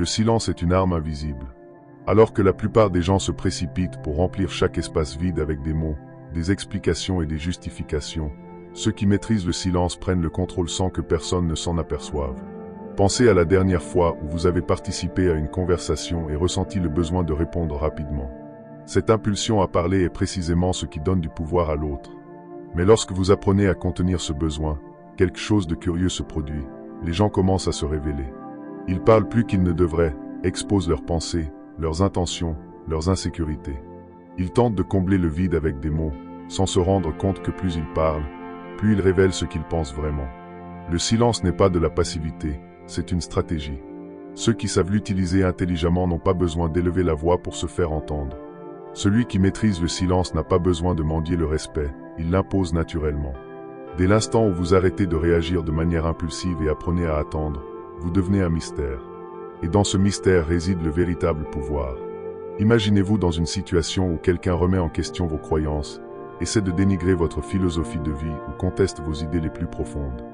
Le silence est une arme invisible. Alors que la plupart des gens se précipitent pour remplir chaque espace vide avec des mots, des explications et des justifications, ceux qui maîtrisent le silence prennent le contrôle sans que personne ne s'en aperçoive. Pensez à la dernière fois où vous avez participé à une conversation et ressenti le besoin de répondre rapidement. Cette impulsion à parler est précisément ce qui donne du pouvoir à l'autre. Mais lorsque vous apprenez à contenir ce besoin, quelque chose de curieux se produit. Les gens commencent à se révéler. Ils parlent plus qu'ils ne devraient, exposent leurs pensées, leurs intentions, leurs insécurités. Ils tentent de combler le vide avec des mots, sans se rendre compte que plus ils parlent, plus ils révèlent ce qu'ils pensent vraiment. Le silence n'est pas de la passivité, c'est une stratégie. Ceux qui savent l'utiliser intelligemment n'ont pas besoin d'élever la voix pour se faire entendre. Celui qui maîtrise le silence n'a pas besoin de mendier le respect, il l'impose naturellement. Dès l'instant où vous arrêtez de réagir de manière impulsive et apprenez à attendre, vous devenez un mystère. Et dans ce mystère réside le véritable pouvoir. Imaginez-vous dans une situation où quelqu'un remet en question vos croyances, essaie de dénigrer votre philosophie de vie ou conteste vos idées les plus profondes.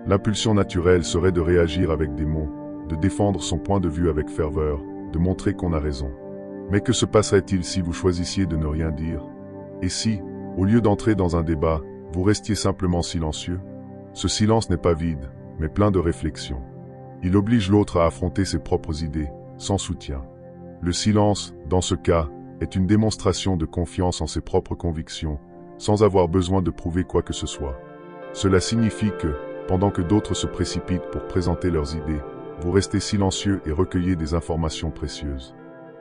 L'impulsion naturelle serait de réagir avec des mots, de défendre son point de vue avec ferveur, de montrer qu'on a raison. Mais que se passerait-il si vous choisissiez de ne rien dire? Et si, au lieu d'entrer dans un débat, vous restiez simplement silencieux? Ce silence n'est pas vide, mais plein de réflexion. Il oblige l'autre à affronter ses propres idées, sans soutien. Le silence, dans ce cas, est une démonstration de confiance en ses propres convictions, sans avoir besoin de prouver quoi que ce soit. Cela signifie que, pendant que d'autres se précipitent pour présenter leurs idées, vous restez silencieux et recueillez des informations précieuses.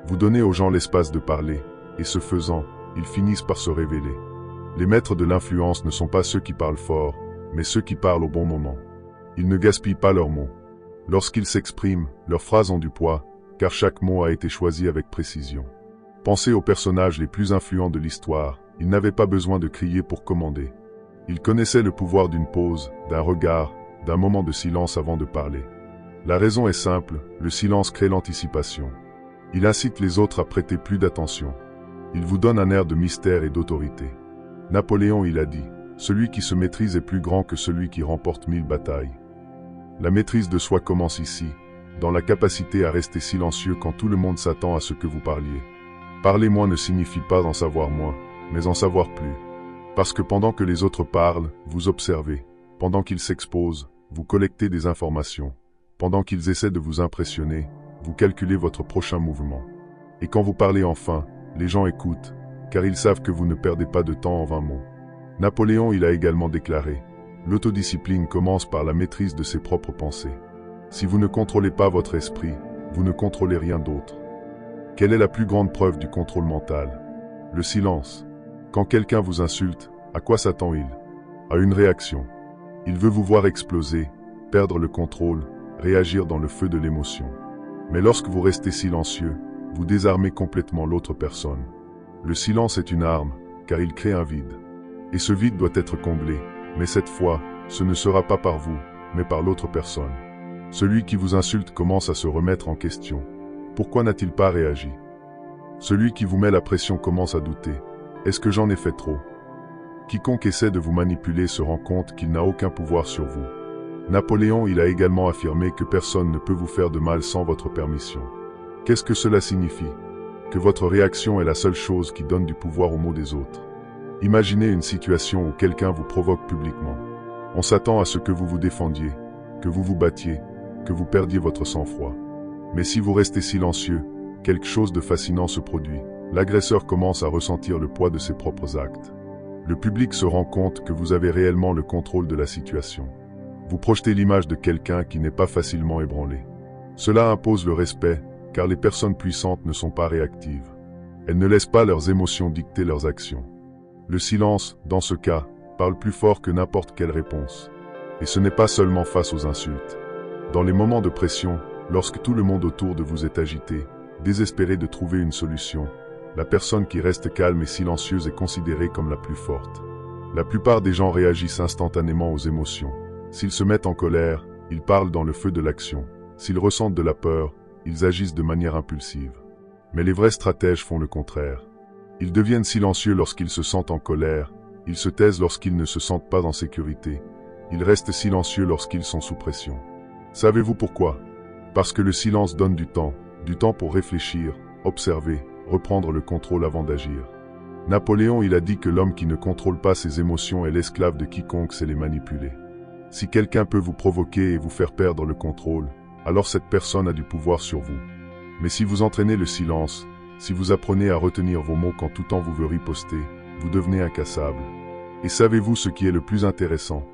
Vous donnez aux gens l'espace de parler, et ce faisant, ils finissent par se révéler. Les maîtres de l'influence ne sont pas ceux qui parlent fort, mais ceux qui parlent au bon moment. Ils ne gaspillent pas leurs mots. Lorsqu'ils s'expriment, leurs phrases ont du poids, car chaque mot a été choisi avec précision. Pensez aux personnages les plus influents de l'histoire, ils n'avaient pas besoin de crier pour commander. Ils connaissaient le pouvoir d'une pause, d'un regard, d'un moment de silence avant de parler. La raison est simple, le silence crée l'anticipation. Il incite les autres à prêter plus d'attention. Il vous donne un air de mystère et d'autorité. Napoléon il a dit, « Celui qui se maîtrise est plus grand que celui qui remporte 1000 batailles ». La maîtrise de soi commence ici, dans la capacité à rester silencieux quand tout le monde s'attend à ce que vous parliez. Parler moins ne signifie pas en savoir moins, mais en savoir plus. Parce que pendant que les autres parlent, vous observez. Pendant qu'ils s'exposent, vous collectez des informations. Pendant qu'ils essaient de vous impressionner, vous calculez votre prochain mouvement. Et quand vous parlez enfin, les gens écoutent, car ils savent que vous ne perdez pas de temps en vain mots. Napoléon il a également déclaré, « L'autodiscipline commence par la maîtrise de ses propres pensées. Si vous ne contrôlez pas votre esprit, vous ne contrôlez rien d'autre. » Quelle est la plus grande preuve du contrôle mental? Le silence. Quand quelqu'un vous insulte, à quoi s'attend-il? À une réaction. Il veut vous voir exploser, perdre le contrôle, réagir dans le feu de l'émotion. Mais lorsque vous restez silencieux, vous désarmez complètement l'autre personne. Le silence est une arme, car il crée un vide. Et ce vide doit être comblé, mais cette fois, ce ne sera pas par vous, mais par l'autre personne. Celui qui vous insulte commence à se remettre en question. Pourquoi n'a-t-il pas réagi? Celui qui vous met la pression commence à douter. Est-ce que j'en ai fait trop? Quiconque essaie de vous manipuler se rend compte qu'il n'a aucun pouvoir sur vous. Napoléon il a également affirmé que personne ne peut vous faire de mal sans votre permission. Qu'est-ce que cela signifie? Que votre réaction est la seule chose qui donne du pouvoir aux mots des autres. Imaginez une situation où quelqu'un vous provoque publiquement. On s'attend à ce que vous vous défendiez, que vous vous battiez, que vous perdiez votre sang-froid. Mais si vous restez silencieux, quelque chose de fascinant se produit. L'agresseur commence à ressentir le poids de ses propres actes. Le public se rend compte que vous avez réellement le contrôle de la situation. Vous projetez l'image de quelqu'un qui n'est pas facilement ébranlé. Cela impose le respect, car les personnes puissantes ne sont pas réactives. Elles ne laissent pas leurs émotions dicter leurs actions. Le silence, dans ce cas, parle plus fort que n'importe quelle réponse. Et ce n'est pas seulement face aux insultes. Dans les moments de pression, lorsque tout le monde autour de vous est agité, désespéré de trouver une solution, la personne qui reste calme et silencieuse est considérée comme la plus forte. La plupart des gens réagissent instantanément aux émotions. S'ils se mettent en colère, ils parlent dans le feu de l'action. S'ils ressentent de la peur, ils agissent de manière impulsive. Mais les vrais stratèges font le contraire. Ils deviennent silencieux lorsqu'ils se sentent en colère, ils se taisent lorsqu'ils ne se sentent pas en sécurité, ils restent silencieux lorsqu'ils sont sous pression. Savez-vous pourquoi? Parce que le silence donne du temps pour réfléchir, observer, reprendre le contrôle avant d'agir. Napoléon, il a dit que l'homme qui ne contrôle pas ses émotions est l'esclave de quiconque sait les manipuler. Si quelqu'un peut vous provoquer et vous faire perdre le contrôle, alors cette personne a du pouvoir sur vous. Mais si vous entraînez le silence, si vous apprenez à retenir vos mots quand tout temps vous veut riposter, vous devenez incassable. Et savez-vous ce qui est le plus intéressant?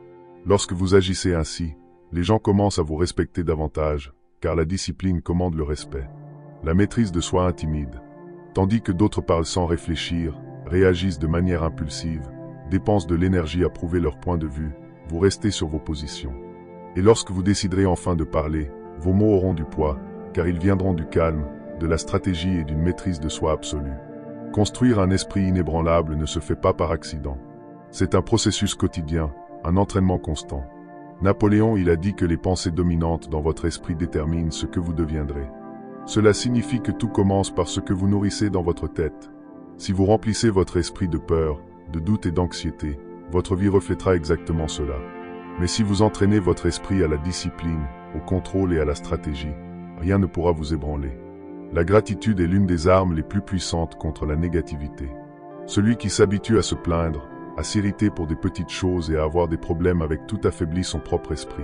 Lorsque vous agissez ainsi, les gens commencent à vous respecter davantage, car la discipline commande le respect. La maîtrise de soi intimide. Tandis que d'autres parlent sans réfléchir, réagissent de manière impulsive, dépensent de l'énergie à prouver leur point de vue, vous restez sur vos positions. Et lorsque vous déciderez enfin de parler, vos mots auront du poids, car ils viendront du calme, de la stratégie et d'une maîtrise de soi absolue. Construire un esprit inébranlable ne se fait pas par accident. C'est un processus quotidien, un entraînement constant. Napoléon, il a dit que les pensées dominantes dans votre esprit déterminent ce que vous deviendrez. Cela signifie que tout commence par ce que vous nourrissez dans votre tête. Si vous remplissez votre esprit de peur, de doute et d'anxiété, votre vie reflètera exactement cela. Mais si vous entraînez votre esprit à la discipline, au contrôle et à la stratégie, rien ne pourra vous ébranler. La gratitude est l'une des armes les plus puissantes contre la négativité. Celui qui s'habitue à se plaindre, à s'irriter pour des petites choses et à avoir des problèmes avec tout affaiblit son propre esprit.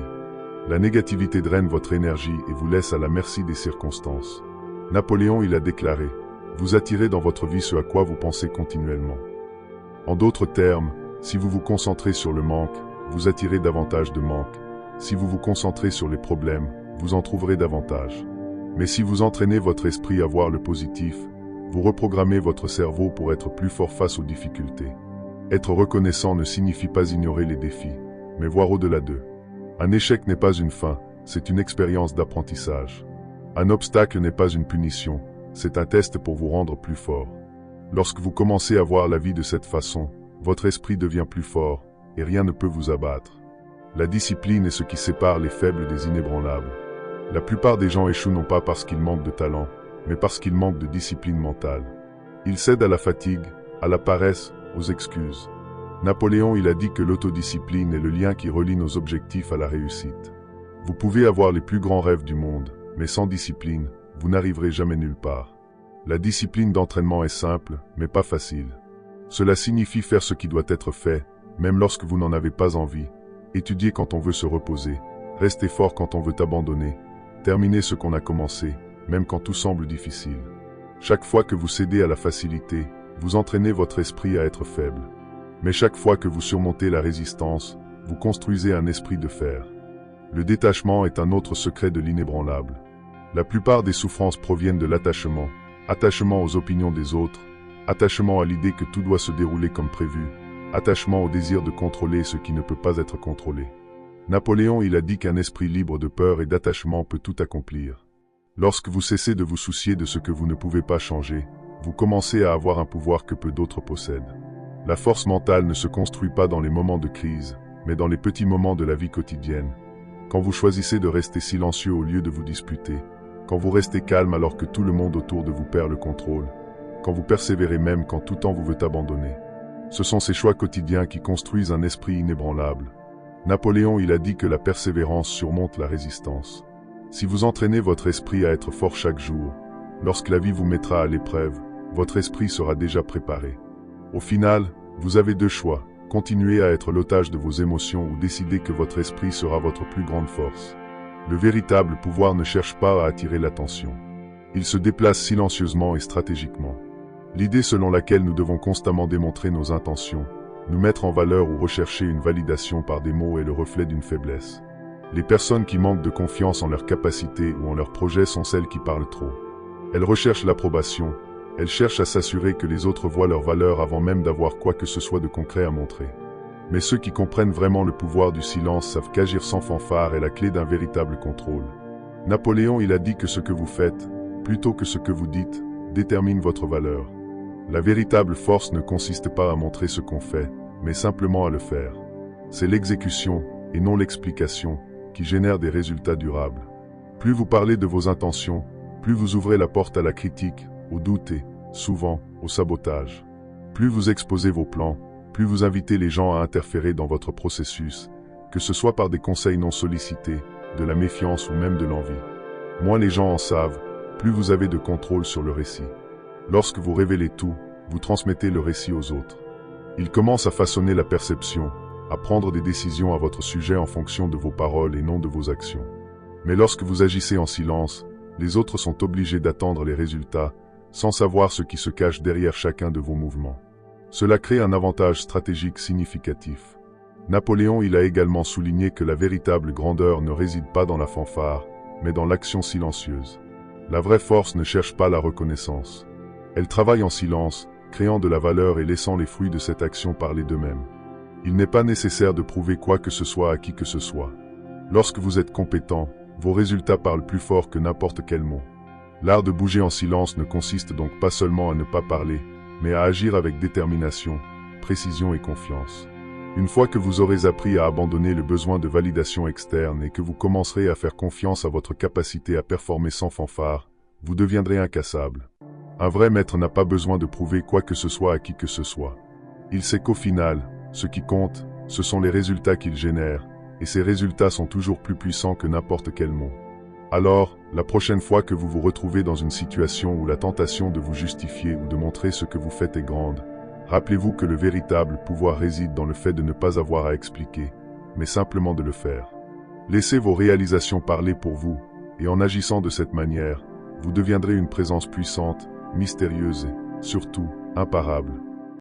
La négativité draine votre énergie et vous laisse à la merci des circonstances. Napoléon, il a déclaré, vous attirez dans votre vie ce à quoi vous pensez continuellement. En d'autres termes, si vous vous concentrez sur le manque, vous attirez davantage de manque. Si vous vous concentrez sur les problèmes, vous en trouverez davantage. Mais si vous entraînez votre esprit à voir le positif, vous reprogrammez votre cerveau pour être plus fort face aux difficultés. Être reconnaissant ne signifie pas ignorer les défis, mais voir au-delà d'eux. Un échec n'est pas une fin, c'est une expérience d'apprentissage. Un obstacle n'est pas une punition, c'est un test pour vous rendre plus fort. Lorsque vous commencez à voir la vie de cette façon, votre esprit devient plus fort, et rien ne peut vous abattre. La discipline est ce qui sépare les faibles des inébranlables. La plupart des gens échouent non pas parce qu'ils manquent de talent, mais parce qu'ils manquent de discipline mentale. Ils cèdent à la fatigue, à la paresse, aux excuses. Napoléon, il a dit que l'autodiscipline est le lien qui relie nos objectifs à la réussite. Vous pouvez avoir les plus grands rêves du monde, mais sans discipline, vous n'arriverez jamais nulle part. La discipline d'entraînement est simple, mais pas facile. Cela signifie faire ce qui doit être fait, même lorsque vous n'en avez pas envie, étudier quand on veut se reposer, rester fort quand on veut abandonner, terminer ce qu'on a commencé, même quand tout semble difficile. Chaque fois que vous cédez à la facilité, vous entraînez votre esprit à être faible. Mais chaque fois que vous surmontez la résistance, vous construisez un esprit de fer. Le détachement est un autre secret de l'inébranlable. La plupart des souffrances proviennent de l'attachement, attachement aux opinions des autres, attachement à l'idée que tout doit se dérouler comme prévu, attachement au désir de contrôler ce qui ne peut pas être contrôlé. Napoléon, il a dit qu'un esprit libre de peur et d'attachement peut tout accomplir. Lorsque vous cessez de vous soucier de ce que vous ne pouvez pas changer, vous commencez à avoir un pouvoir que peu d'autres possèdent. La force mentale ne se construit pas dans les moments de crise, mais dans les petits moments de la vie quotidienne. Quand vous choisissez de rester silencieux au lieu de vous disputer, quand vous restez calme alors que tout le monde autour de vous perd le contrôle, quand vous persévérez même quand tout temps vous veut abandonner. Ce sont ces choix quotidiens qui construisent un esprit inébranlable. Napoléon, il a dit que la persévérance surmonte la résistance. Si vous entraînez votre esprit à être fort chaque jour, lorsque la vie vous mettra à l'épreuve, votre esprit sera déjà préparé. Au final, vous avez deux choix, continuer à être l'otage de vos émotions ou décider que votre esprit sera votre plus grande force. Le véritable pouvoir ne cherche pas à attirer l'attention. Il se déplace silencieusement et stratégiquement. L'idée selon laquelle nous devons constamment démontrer nos intentions, nous mettre en valeur ou rechercher une validation par des mots est le reflet d'une faiblesse. Les personnes qui manquent de confiance en leurs capacités ou en leurs projets sont celles qui parlent trop. Elles recherchent l'approbation, elles cherchent à s'assurer que les autres voient leur valeur avant même d'avoir quoi que ce soit de concret à montrer. Mais ceux qui comprennent vraiment le pouvoir du silence savent qu'agir sans fanfare est la clé d'un véritable contrôle. Napoléon, il a dit que ce que vous faites, plutôt que ce que vous dites, détermine votre valeur. La véritable force ne consiste pas à montrer ce qu'on fait, mais simplement à le faire. C'est l'exécution, et non l'explication, qui génère des résultats durables. Plus vous parlez de vos intentions, plus vous ouvrez la porte à la critique, au doute et, souvent, au sabotage. Plus vous exposez vos plans, plus vous invitez les gens à interférer dans votre processus, que ce soit par des conseils non sollicités, de la méfiance ou même de l'envie. Moins les gens en savent, plus vous avez de contrôle sur le récit. Lorsque vous révélez tout, vous transmettez le récit aux autres. Ils commencent à façonner la perception, à prendre des décisions à votre sujet en fonction de vos paroles et non de vos actions. Mais lorsque vous agissez en silence, les autres sont obligés d'attendre les résultats, sans savoir ce qui se cache derrière chacun de vos mouvements. Cela crée un avantage stratégique significatif. Napoléon a également souligné que la véritable grandeur ne réside pas dans la fanfare, mais dans l'action silencieuse. La vraie force ne cherche pas la reconnaissance. Elle travaille en silence, créant de la valeur et laissant les fruits de cette action parler d'eux-mêmes. Il n'est pas nécessaire de prouver quoi que ce soit à qui que ce soit. Lorsque vous êtes compétent, vos résultats parlent plus fort que n'importe quel mot. L'art de bouger en silence ne consiste donc pas seulement à ne pas parler, mais à agir avec détermination, précision et confiance. Une fois que vous aurez appris à abandonner le besoin de validation externe et que vous commencerez à faire confiance à votre capacité à performer sans fanfare, vous deviendrez incassable. Un vrai maître n'a pas besoin de prouver quoi que ce soit à qui que ce soit. Il sait qu'au final, ce qui compte, ce sont les résultats qu'il génère, et ces résultats sont toujours plus puissants que n'importe quel mot. Alors, la prochaine fois que vous vous retrouvez dans une situation où la tentation de vous justifier ou de montrer ce que vous faites est grande, rappelez-vous que le véritable pouvoir réside dans le fait de ne pas avoir à expliquer, mais simplement de le faire. Laissez vos réalisations parler pour vous, et en agissant de cette manière, vous deviendrez une présence puissante, mystérieuse et, surtout, imparable.